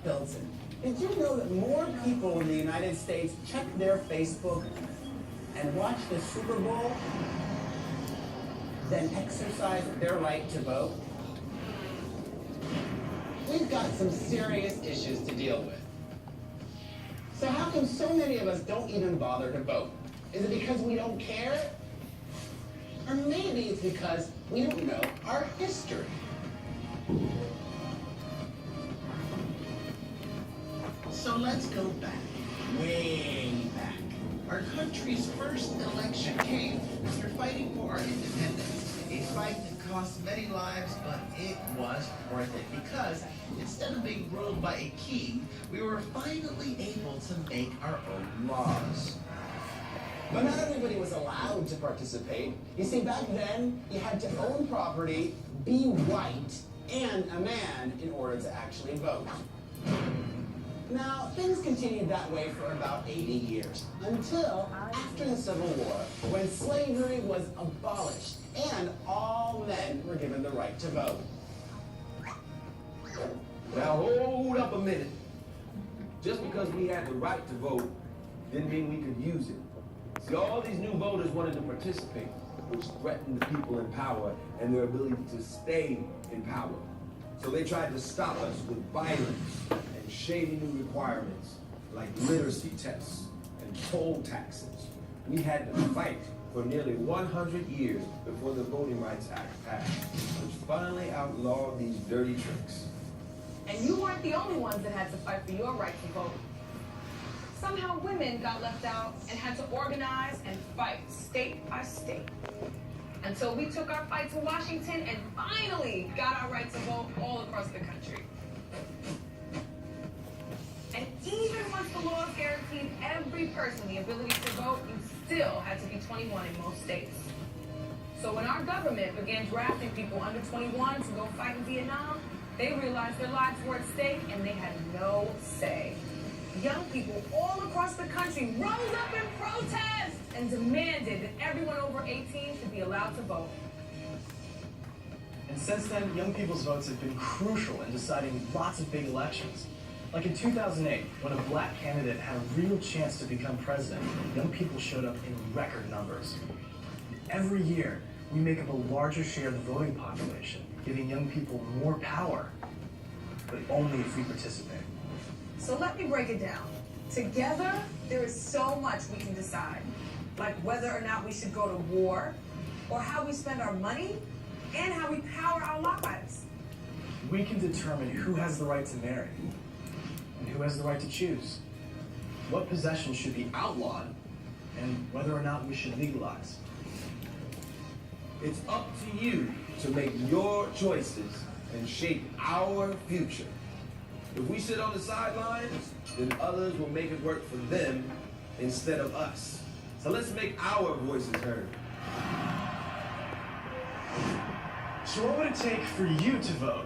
Hilton, did you know that more people in the United States check their Facebook and watch the Super Bowl than exercise their right to vote? We've got some serious issues to deal with. So how come so many of us don't even bother to vote? Is it because we don't care? Or maybe it's because we don't know our history. So let's go back, way back. Our country's first election came after fighting for our independence. A fight that cost many lives, but it was worth it because instead of being ruled by a king, we were finally able to make our own laws. But not everybody was allowed to participate. You see, back then, you had to own property, be white, and a man in order to actually vote. Now, things continued that way for about 80 years, until after the Civil War, when slavery was abolished and all men were given the right to vote. Now hold up a minute. Just because we had the right to vote didn't mean we could use it. See, all these new voters wanted to participate, which threatened the people in power and their ability to stay in power. So they tried to stop us with violence and shady new requirements like literacy tests and poll taxes. We had to fight for nearly 100 years before the Voting Rights Act passed, which finally outlawed these dirty tricks. And you weren't the only ones that had to fight for your right to vote. Somehow women got left out and had to organize and fight state by state. Until we took our fight to Washington and finally got our right to vote all across the country. And even once the laws guaranteed every person the ability to vote, you still had to be 21 in most states. So when our government began drafting people under 21 to go fight in Vietnam, they realized their lives were at stake and they had no say. Young people all across the country rose up in protest and demanded that everyone over 18 should be allowed to vote. And since then, young people's votes have been crucial in deciding lots of big elections. Like in 2008, when a black candidate had a real chance to become president, young people showed up in record numbers. Every year, we make up a larger share of the voting population, giving young people more power, but only if we participate. So let me break it down. Together, there is so much we can decide, like whether or not we should go to war, or how we spend our money, and how we power our lives. We can determine who has the right to marry, and who has the right to choose, what possessions should be outlawed, and whether or not we should legalize. It's up to you to make your choices and shape our future. If we sit on the sidelines, then others will make it work for them instead of us. So let's make our voices heard. So what would it take for you to vote?